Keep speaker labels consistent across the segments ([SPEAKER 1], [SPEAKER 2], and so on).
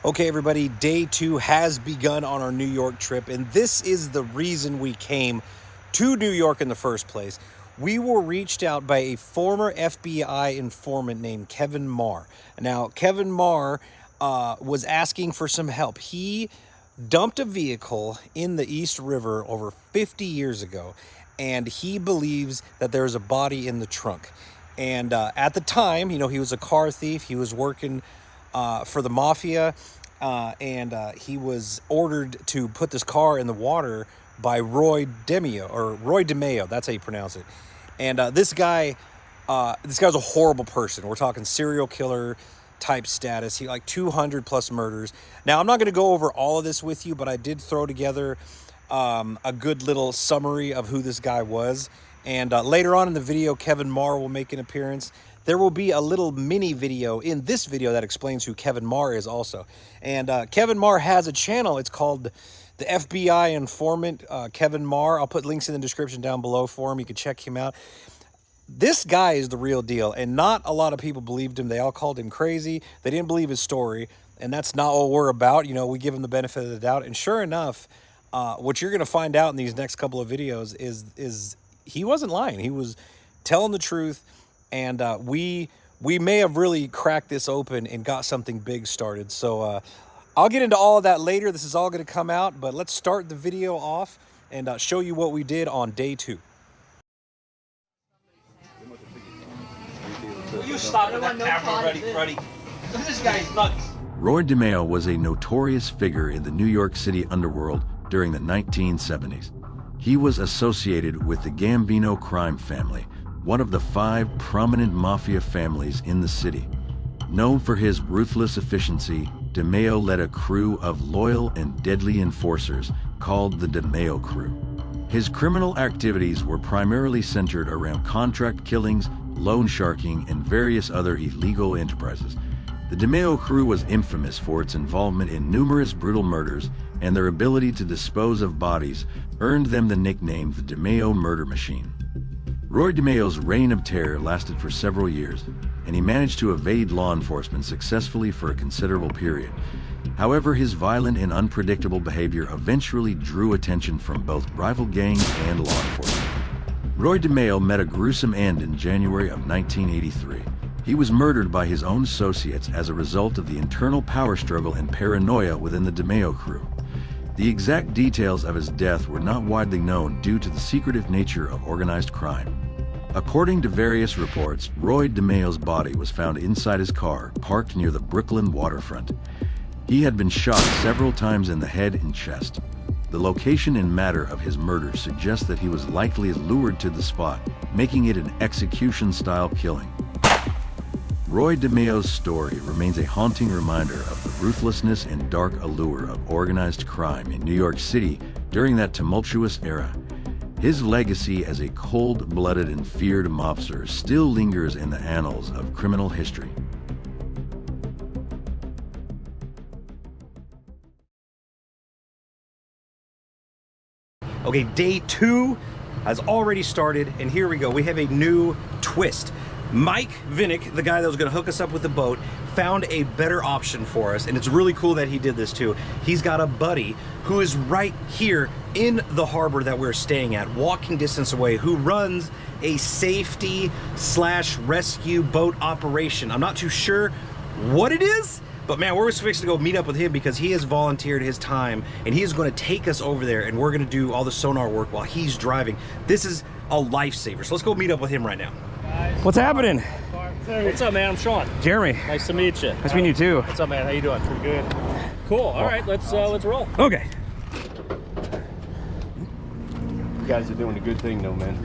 [SPEAKER 1] Okay, everybody, day 2 has begun on our New York trip, and this is the reason we came to New York in the first place. We were reached out by a former FBI informant named Kevin Maher. Now, Kevin Maher was asking for some help. He dumped a vehicle in the East River over 50 years ago, and he believes that there's a body in the trunk. And at the time, he was a car thief. He was working for the mafia, and he was ordered to put this car in the water by Roy DeMeo. That's how you pronounce it. And this guy's a horrible person. We're talking serial killer type status. He like 200 plus murders. Now, I'm not going to go over all of this with you, but I did throw together a good little summary of who this guy was. And later on in the video, Kevin Maher will make an appearance. There will be a little mini video in this video that explains who Kevin Maher is also. And Kevin Maher has a channel. It's called the FBI Informant Kevin Maher. I'll put links in the description down below for him. You can check him out. This guy is the real deal, and not a lot of people believed him. They all called him crazy. They didn't believe his story, and that's not what we're about. We give him the benefit of the doubt. And sure enough, what you're going to find out in these next couple of videos is he wasn't lying. He was telling the truth. And we may have really cracked this open and got something big started. So I'll get into all of that later. This is all going to come out, but let's start the video off and show you what we did on day 2. Will you stop with that camera, ready? This guy's nuts.
[SPEAKER 2] Roy DeMeo was a notorious figure in the New York City underworld during the 1970s. He was associated with the Gambino crime family, one of the 5 prominent mafia families in the city. Known for his ruthless efficiency, DeMeo led a crew of loyal and deadly enforcers called the DeMeo Crew. His criminal activities were primarily centered around contract killings, loan sharking, and various other illegal enterprises. The DeMeo Crew was infamous for its involvement in numerous brutal murders, and their ability to dispose of bodies earned them the nickname the DeMeo Murder Machine. Roy DeMeo's reign of terror lasted for several years, and he managed to evade law enforcement successfully for a considerable period. However, his violent and unpredictable behavior eventually drew attention from both rival gangs and law enforcement. Roy DeMeo met a gruesome end in January of 1983. He was murdered by his own associates as a result of the internal power struggle and paranoia within the DeMeo Crew. The exact details of his death were not widely known due to the secretive nature of organized crime. According to various reports, Roy DeMeo's body was found inside his car, parked near the Brooklyn waterfront. He had been shot several times in the head and chest. The location and matter of his murder suggests that he was likely lured to the spot, making it an execution-style killing. Roy DeMeo's story remains a haunting reminder of the ruthlessness and dark allure of organized crime in New York City during that tumultuous era. His legacy as a cold-blooded and feared mobster still lingers in the annals of criminal history.
[SPEAKER 1] Okay, day 2 has already started, and here we go. We have a new twist. Mike Vinnick, the guy that was going to hook us up with the boat, found a better option for us, and it's really cool that he did this too. He's got a buddy who is right here in the harbor that we're staying at, walking distance away, who runs a safety/rescue boat operation. I'm not too sure what it is, but man, we're fixing to go meet up with him because he has volunteered his time, and he is going to take us over there, and we're going to do all the sonar work while he's driving. This is a lifesaver, so let's go meet up with him right now. What's happening?
[SPEAKER 3] What's up, man? I'm Sean.
[SPEAKER 1] Jeremy.
[SPEAKER 3] Nice to meet you.
[SPEAKER 1] Nice meeting you too.
[SPEAKER 3] What's up, man? How you doing? Pretty good. Cool. All right, let's roll.
[SPEAKER 1] Okay.
[SPEAKER 4] You guys are doing a good thing, though, man.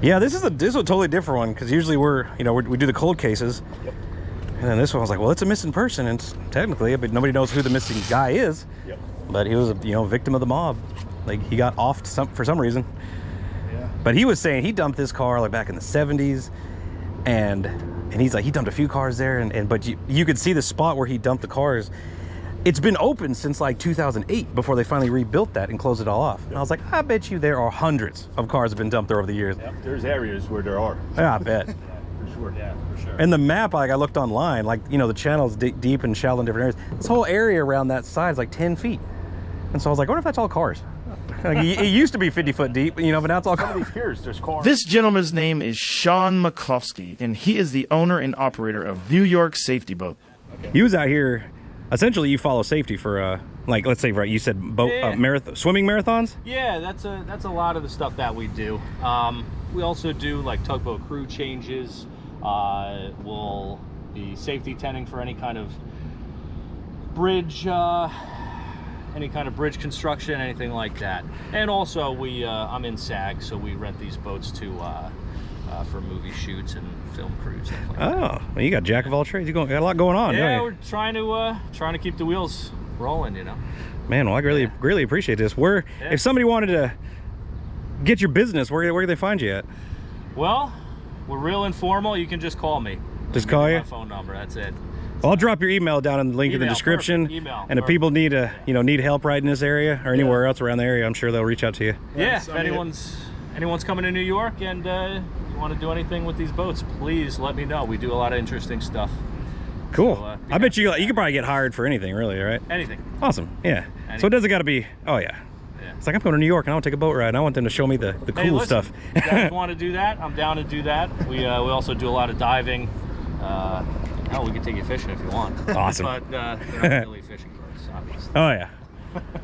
[SPEAKER 1] Yeah, this is a totally different one because usually we do the cold cases.
[SPEAKER 4] Yep.
[SPEAKER 1] And then this one was like, well, it's a missing person, and technically, but nobody knows who the missing guy is.
[SPEAKER 4] Yep.
[SPEAKER 1] But he was a victim of the mob. Like, he got offed for some reason.
[SPEAKER 4] Yeah.
[SPEAKER 1] But he was saying he dumped this car like back in the 70s, and he's like, he dumped a few cars there, but you could see the spot where he dumped the cars. It's been open since like 2008 before they finally rebuilt that and closed it all off. Yep. And I was like, I bet you there are hundreds of cars have been dumped there over the years.
[SPEAKER 4] Yep. There's areas where there are.
[SPEAKER 1] Yeah, I bet.
[SPEAKER 4] For sure.
[SPEAKER 3] Yeah, for sure.
[SPEAKER 1] And the map, like I looked online, like, you know, the channel's deep and shallow in different areas. This whole area around that side is like 10 feet. And so I was like, I wonder if that's all cars. Like, it used to be 50 foot deep, you know, but now it's all
[SPEAKER 4] Some
[SPEAKER 1] cars.
[SPEAKER 4] of these piers, there's cars.
[SPEAKER 5] This gentleman's name is Sean Makofsky, and he is the owner and operator of New York Safety Boat.
[SPEAKER 1] He was out here, essentially you follow safety for, like, let's say, right, you said boat, swimming marathons?
[SPEAKER 3] Yeah, that's a lot of the stuff that we do. We also do like tugboat crew changes. We'll be safety tending for any kind of bridge construction, anything like that. And also I'm in SAG, so we rent these boats for movie shoots and film crews, stuff like that.
[SPEAKER 1] Oh, well, you got jack of all trades. You got a lot going on.
[SPEAKER 3] Yeah,
[SPEAKER 1] don't
[SPEAKER 3] we're trying to keep the wheels rolling, you know.
[SPEAKER 1] Man, well, I really appreciate this. If somebody wanted to get your business, where do they find you at?
[SPEAKER 3] Well, we're real informal. You can just call me.
[SPEAKER 1] Just call you?
[SPEAKER 3] My phone number. That's it.
[SPEAKER 1] Well, I'll drop your email down in the link in the description.
[SPEAKER 3] Perfect. Email.
[SPEAKER 1] And if people need help right in this area or anywhere else around the area, I'm sure they'll reach out to you.
[SPEAKER 3] Yeah, if anyone's coming to New York and you want to do anything with these boats, please let me know. We do a lot of interesting stuff.
[SPEAKER 1] Cool.
[SPEAKER 3] So,
[SPEAKER 1] I bet you could probably get hired for anything, really, right?
[SPEAKER 3] Anything.
[SPEAKER 1] Awesome. Yeah. So it doesn't got to be. Oh yeah. It's like I'm going to New York and I want to take a boat ride. And I want them to show me the cool
[SPEAKER 3] Hey, listen,
[SPEAKER 1] stuff.
[SPEAKER 3] If you guys want to do that, I'm down to do that. We also do a lot of diving. We can take you fishing if you want.
[SPEAKER 1] Awesome.
[SPEAKER 3] But they're not really fishing boats, obviously.
[SPEAKER 1] Oh yeah.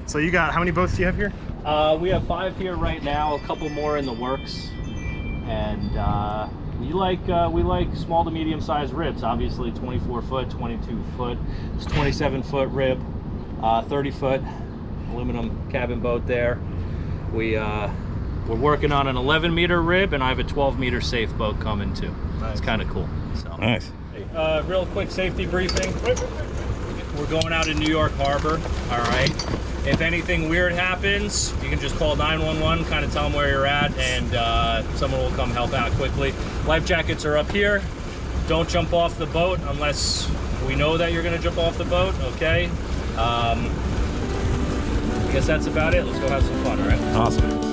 [SPEAKER 5] So you got, how many boats do you have here?
[SPEAKER 3] We have 5 here right now, a couple more in the works. And we like small to medium sized ribs, obviously 24 foot, 22 foot, it's 27 foot rib, 30 foot aluminum cabin boat there. We're working on an 11 meter rib, and I have a 12 meter safe boat coming too. Nice. It's kind of cool. So.
[SPEAKER 1] Nice.
[SPEAKER 3] Real quick safety briefing. We're going out in New York Harbor, all right? If anything weird happens, you can just call 911, kind of tell them where you're at, and someone will come help out quickly. Life jackets are up here. Don't jump off the boat unless we know that you're gonna jump off the boat, okay? I guess that's about it. Let's go have some fun, all right?
[SPEAKER 1] Awesome.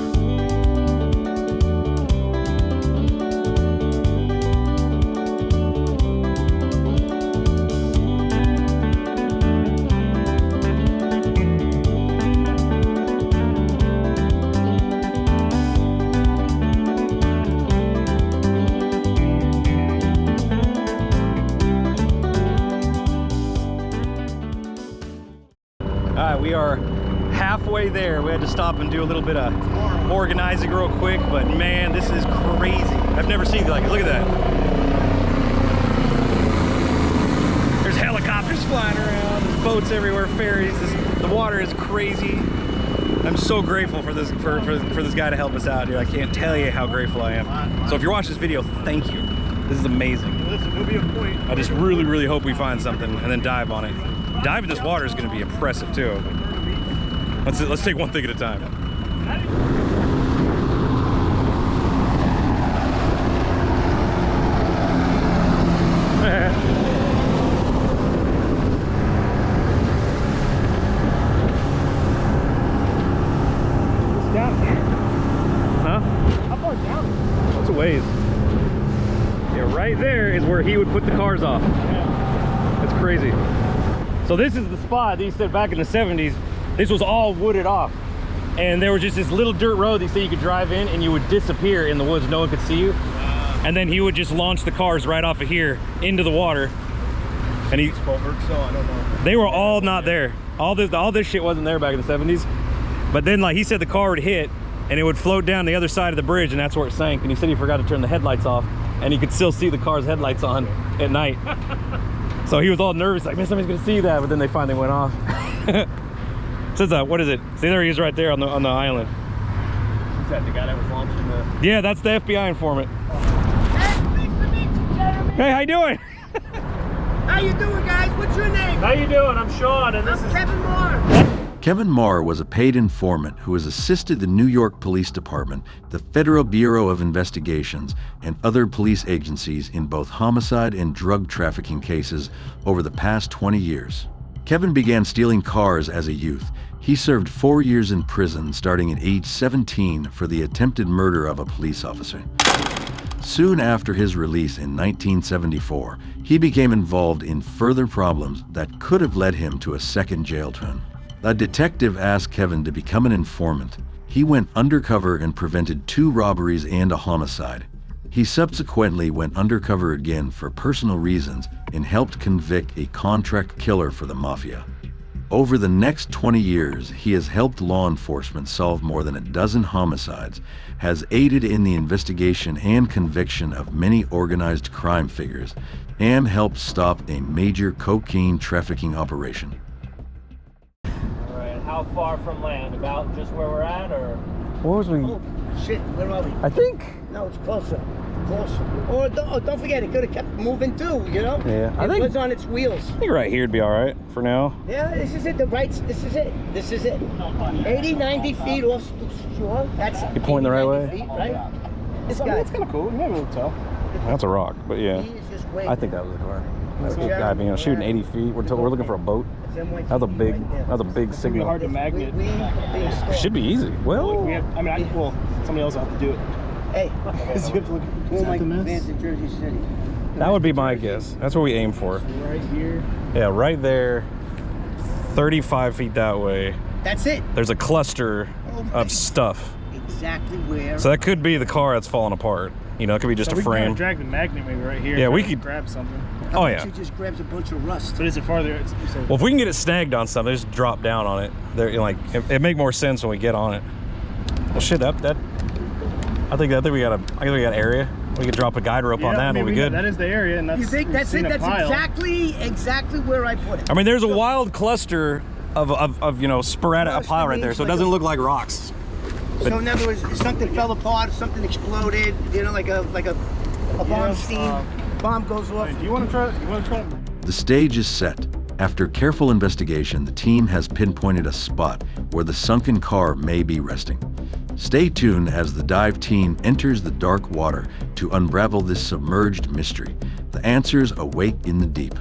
[SPEAKER 1] We are halfway there. We had to stop and do a little bit of organizing real quick, but man, this is crazy. I've never seen like it. Look at that. There's helicopters flying around, there's boats everywhere, ferries. The water is crazy. I'm so grateful for this for this guy to help us out, dude. I can't tell you how grateful I am. So if you're watching this video, thank you. This is amazing.
[SPEAKER 5] Listen, there'll be a point.
[SPEAKER 1] I just really hope we find something and then dive on it. Dive in this water is going to be impressive too. Let's take one thing at a time. Huh?
[SPEAKER 5] How far down?
[SPEAKER 1] That's a ways. Yeah, right there is where he would put the cars off. That's crazy. So this is the spot that he said back in the 70s, this was all wooded off. And there was just this little dirt road that you could drive in and you would disappear in the woods. No one could see you. And then he would just launch the cars right off of here into the water. And he,
[SPEAKER 4] So I don't know.
[SPEAKER 1] they were all not there. All this shit wasn't there back in the 70s. But then, like he said, the car would hit and it would float down the other side of the bridge, and that's where it sank. And he said he forgot to turn the headlights off, and he could still see the car's headlights on at night. So he was all nervous, like, man, somebody's gonna see that. But then they finally went off. Says what is it? See, there he is right there on the island.
[SPEAKER 4] Is that the guy that was launching the...
[SPEAKER 1] Yeah, that's the FBI informant.
[SPEAKER 6] Hey, nice to meet you, gentlemen.
[SPEAKER 1] Hey, how you doing?
[SPEAKER 6] How you doing, guys? What's your name?
[SPEAKER 3] How you doing? I'm Sean, and this
[SPEAKER 6] I'm
[SPEAKER 3] is
[SPEAKER 6] Kevin Maher.
[SPEAKER 2] Kevin Maher was a paid informant who has assisted the New York Police Department, the Federal Bureau of Investigations, and other police agencies in both homicide and drug trafficking cases over the past 20 years. Kevin began stealing cars as a youth. He served 4 years in prison starting at age 17 for the attempted murder of a police officer. Soon after his release in 1974, he became involved in further problems that could have led him to a second jail term. A detective asked Kevin to become an informant. He went undercover and prevented 2 robberies and a homicide. He subsequently went undercover again for personal reasons and helped convict a contract killer for the mafia. Over the next 20 years, he has helped law enforcement solve more than a dozen homicides, has aided in the investigation and conviction of many organized crime figures, and helped stop a major cocaine trafficking operation.
[SPEAKER 3] All right, how far from land? About just where we're at, or?
[SPEAKER 7] What was we?
[SPEAKER 6] Oh, shit, where are we?
[SPEAKER 7] I think.
[SPEAKER 6] No, it's closer. Closer. Or don't forget, it could have kept moving too, you know?
[SPEAKER 7] Yeah, I
[SPEAKER 6] it
[SPEAKER 7] think-
[SPEAKER 6] was on its wheels.
[SPEAKER 7] I think right here would be all right for now.
[SPEAKER 6] Yeah, this is it. This is it. This is it. 80, 90 feet off shore. That's
[SPEAKER 7] You pointing the right
[SPEAKER 6] 80,
[SPEAKER 7] way?
[SPEAKER 6] 90 feet, right? This
[SPEAKER 4] I mean,
[SPEAKER 6] guy.
[SPEAKER 4] it's kind of cool. Maybe we'll tell.
[SPEAKER 7] That's a rock, but yeah,
[SPEAKER 6] He is just way
[SPEAKER 7] I think that was the car. That's a
[SPEAKER 6] Yeah.
[SPEAKER 7] good guy, you know, shooting 80 feet. We're looking for a boat. That's a big
[SPEAKER 4] It's gonna be hard to magnet.
[SPEAKER 7] Should be easy. Well,
[SPEAKER 4] We have, I mean, well, somebody else will have to do it.
[SPEAKER 6] Hey,
[SPEAKER 4] You have to look
[SPEAKER 6] all my
[SPEAKER 4] at the
[SPEAKER 6] fans
[SPEAKER 4] mess.
[SPEAKER 6] in Jersey City.
[SPEAKER 7] that would be my guess. That's what we aim for.
[SPEAKER 4] Right here.
[SPEAKER 7] Yeah, right there, 35 feet that way.
[SPEAKER 6] That's it.
[SPEAKER 7] There's a cluster
[SPEAKER 6] Oh,
[SPEAKER 7] of stuff.
[SPEAKER 6] Exactly where.
[SPEAKER 7] So that could be the car that's falling apart. You know, it could be just
[SPEAKER 4] So
[SPEAKER 7] a
[SPEAKER 4] we can
[SPEAKER 7] frame.
[SPEAKER 4] drag the magnet maybe right here.
[SPEAKER 7] Yeah, we
[SPEAKER 4] and
[SPEAKER 7] could-
[SPEAKER 4] grab something.
[SPEAKER 6] How
[SPEAKER 7] Oh,
[SPEAKER 6] about
[SPEAKER 7] yeah.
[SPEAKER 6] you just grabs a bunch of rust.
[SPEAKER 4] But is it farther? It's, you said,
[SPEAKER 7] Well, if we can get it snagged on something, just drop down on it. There, like, it make more sense when we get on it. Well, shit, I think we got area. We could drop a guide rope on that,
[SPEAKER 4] I mean,
[SPEAKER 7] and we'll be
[SPEAKER 4] we know
[SPEAKER 7] good.
[SPEAKER 4] that is the area, and that's.
[SPEAKER 6] You think
[SPEAKER 4] we've
[SPEAKER 6] that's
[SPEAKER 4] seen
[SPEAKER 6] it?
[SPEAKER 4] a
[SPEAKER 6] That's
[SPEAKER 4] pile.
[SPEAKER 6] exactly where I put it.
[SPEAKER 7] I mean, there's a wild cluster of you know, sporadic
[SPEAKER 6] No,
[SPEAKER 7] a pile right there, so it doesn't look like rocks.
[SPEAKER 6] So in other words, something fell apart, something exploded, you know, like a bomb steam. Bomb goes off.
[SPEAKER 4] Do you want to try? You want to try?
[SPEAKER 2] The stage is set. After careful investigation, the team has pinpointed a spot where the sunken car may be resting. Stay tuned as the dive team enters the dark water to unravel this submerged mystery. The answers await in the deep.